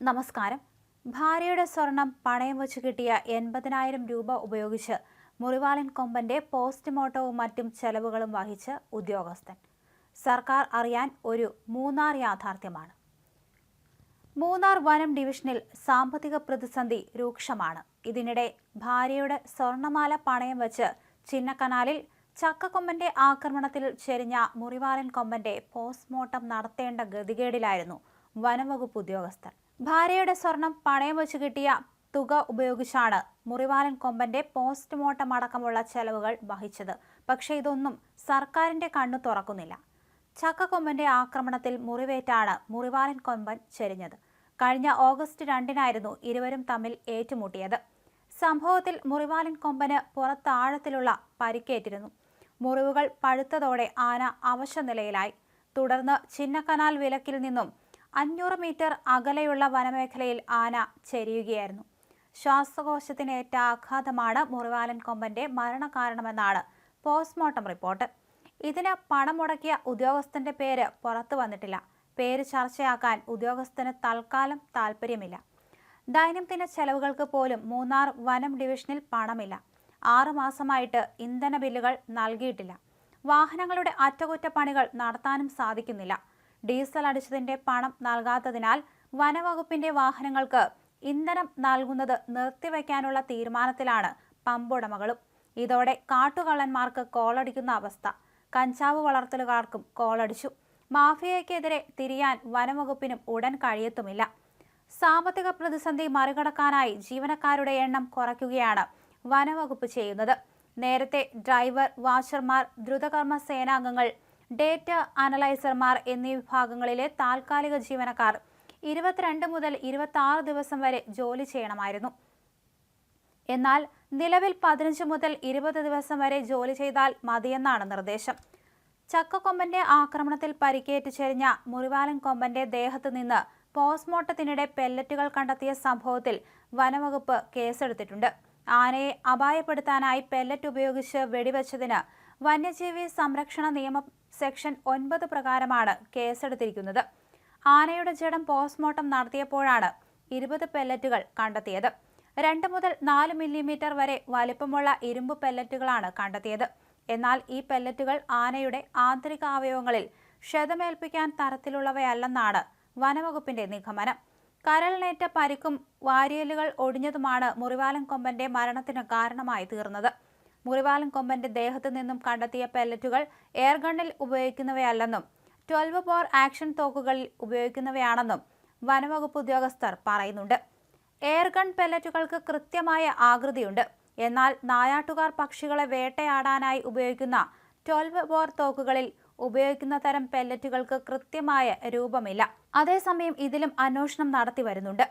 നമസ്കാരം. ഭാര്യയുടെ സ്വർണം പണയം വച്ചു കിട്ടിയ 80,000 രൂപ ഉപയോഗിച്ച് മുറിവാലൻ കൊമ്പന്റെ പോസ്റ്റ്മോർട്ടവും മറ്റും ചെലവുകളും വഹിച്ച് ഉദ്യോഗസ്ഥൻ. സർക്കാർ അറിയാൻ ഒരു മൂന്നാർ യാഥാർത്ഥ്യമാണ്. മൂന്നാർ വനം ഡിവിഷനിൽ സാമ്പത്തിക പ്രതിസന്ധി രൂക്ഷമാണ്. ഇതിനിടെ ഭാര്യയുടെ സ്വർണമാല പണയം വച്ച് ചിന്നക്കനാലിൽ ചക്കക്കൊമ്പന്റെ ആക്രമണത്തിൽ ചെരിഞ്ഞ മുറിവാലൻ കൊമ്പന്റെ പോസ്റ്റ്മോർട്ടം നടത്തേണ്ട ഗതികേടിലായിരുന്നു വനംവകുപ്പ് ഉദ്യോഗസ്ഥർ. ഭാര്യയുടെ സ്വർണം പണയം വച്ചു കിട്ടിയ തുക ഉപയോഗിച്ചാണ് മുറിവാലൻ കൊമ്പന്റെ പോസ്റ്റ്മോർട്ടം അടക്കമുള്ള ചെലവുകൾ വഹിച്ചത്. പക്ഷേ ഇതൊന്നും സർക്കാരിന്റെ കണ്ണു തുറക്കുന്നില്ല. ചക്കക്കൊമ്പന്റെ ആക്രമണത്തിൽ മുറിവേറ്റാണ് മുറിവാലൻ കൊമ്പൻ ചെരിഞ്ഞത്. കഴിഞ്ഞ ഓഗസ്റ്റ് 2-നായിരുന്നു ഇരുവരും തമ്മിൽ ഏറ്റുമുട്ടിയത്. സംഭവത്തിൽ മുറിവാലൻ കൊമ്പന് പുറത്താഴത്തിലുള്ള പരിക്കേറ്റിരുന്നു. മുറിവുകൾ പഴുത്തതോടെ ആന അവശനിലയിലായി. തുടർന്ന് ചിന്നക്കനാൽ വിലക്കിൽ നിന്നും 500 മീറ്റർ അകലെയുള്ള വനമേഖലയിൽ ആന ചെരിയുകയായിരുന്നു. ശ്വാസകോശത്തിനേറ്റ ആഘാതമാണ് മുറിവാലൻ കൊമ്പന്റെ മരണകാരണമെന്നാണ് പോസ്റ്റ്മോർട്ടം റിപ്പോർട്ട്. ഇതിന് പണം മുടക്കിയ ഉദ്യോഗസ്ഥന്റെ പേര് പുറത്തു വന്നിട്ടില്ല. പേര് ചർച്ചയാക്കാൻ ഉദ്യോഗസ്ഥന് തൽക്കാലം താൽപ്പര്യമില്ല. ദൈനംദിന ചെലവുകൾക്ക് പോലും മൂന്നാർ വനം ഡിവിഷനിൽ പണമില്ല. 6 മാസമായിട്ട് ഇന്ധന ബില്ലുകൾ നൽകിയിട്ടില്ല. വാഹനങ്ങളുടെ അറ്റകുറ്റപ്പണികൾ നടത്താനും സാധിക്കുന്നില്ല. ഡീസൽ അടിച്ചതിന്റെ പണം നൽകാത്തതിനാൽ വനവകുപ്പിന്റെ വാഹനങ്ങൾക്ക് ഇന്ധനം നൽകുന്നത് നിർത്തിവെക്കാനുള്ള തീരുമാനത്തിലാണ് പമ്പുടമകളും. ഇതോടെ കാട്ടുകള്ളന്മാർക്ക് കോളടിക്കുന്ന അവസ്ഥ. കഞ്ചാവ് വളർത്തലുകാർക്കും കോളടിച്ചു. മാഫിയയ്ക്കെതിരെ തിരിയാൻ വനവകുപ്പിനും ഉടൻ കഴിയത്തുമില്ല. സാമ്പത്തിക പ്രതിസന്ധി മറികടക്കാനായി ജീവനക്കാരുടെ എണ്ണം കുറയ്ക്കുകയാണ് വനവകുപ്പ് ചെയ്യുന്നത്. നേരത്തെ ഡ്രൈവർ, വാച്ചർമാർ, ദ്രുതകർമ്മ സേനാംഗങ്ങൾ, ഡേറ്റ അനലൈസർമാർ എന്നീ വിഭാഗങ്ങളിലെ താൽക്കാലിക ജീവനക്കാർ 22 മുതൽ 26 ദിവസം വരെ ജോലി ചെയ്യണമായിരുന്നു. എന്നാൽ നിലവിൽ 15 മുതൽ 20 ദിവസം വരെ ജോലി ചെയ്താൽ മതിയെന്നാണ് നിർദ്ദേശം. ചക്കക്കൊമ്പന്റെ ആക്രമണത്തിൽ പരിക്കേറ്റ് ചെരിഞ്ഞ മുറിവാലൻ കൊമ്പന്റെ ദേഹത്ത് നിന്ന് പോസ്റ്റ്മോർട്ടത്തിനിടെ പെല്ലറ്റുകൾ കണ്ടെത്തിയ സംഭവത്തിൽ വനവകുപ്പ് കേസെടുത്തിട്ടുണ്ട്. ആനയെ അപായപ്പെടുത്താനായി പെല്ലറ്റ് ഉപയോഗിച്ച് വെടിവെച്ചതിന് വന്യജീവി സംരക്ഷണ നിയമം സെക്ഷൻ 9 പ്രകാരമാണ് കേസെടുത്തിരിക്കുന്നത്. ആനയുടെ ജഡം പോസ്റ്റ്മോർട്ടം നടത്തിയപ്പോഴാണ് 20 പെല്ലറ്റുകൾ കണ്ടെത്തിയത്. 2 മുതൽ 4 മില്ലിമീറ്റർ വരെ വലിപ്പമുള്ള ഇരുമ്പ് പെല്ലറ്റുകളാണ് കണ്ടെത്തിയത്. എന്നാൽ ഈ പെല്ലറ്റുകൾ ആനയുടെ ആന്തരിക അവയവങ്ങളിൽ ക്ഷതമേൽപ്പിക്കാൻ തരത്തിലുള്ളവയല്ലെന്നാണ് വനവകുപ്പിന്റെ നിഗമനം. കരളിനേറ്റ പരിക്കും വാരിയലുകൾ ഒടിഞ്ഞതുമാണ് മുറിവാലൻ കൊമ്പന്റെ മരണത്തിന് കാരണമായി തീർന്നത്. മുറിവാലൻ കൊമ്പന്റെ ദേഹത്തു നിന്നും കണ്ടെത്തിയ പെല്ലറ്റുകൾ എയർഗണ്ണിൽ ഉപയോഗിക്കുന്നവയല്ലെന്നും 12 ബോർ ആക്ഷൻ തോക്കുകളിൽ ഉപയോഗിക്കുന്നവയാണെന്നും വനവകുപ്പ് ഉദ്യോഗസ്ഥർ പറയുന്നുണ്ട്. എയർഗൺ പെല്ലറ്റുകൾക്ക് കൃത്യമായ ആകൃതിയുണ്ട്. എന്നാൽ നായാട്ടുകാർ പക്ഷികളെ വേട്ടയാടാനായി ഉപയോഗിക്കുന്ന 12 ബോർ തോക്കുകളിൽ ഉപയോഗിക്കുന്ന തരം പെല്ലറ്റുകൾക്ക് കൃത്യമായ രൂപമില്ല. അതേസമയം ഇതിലും അന്വേഷണം നടത്തി വരുന്നുണ്ട്.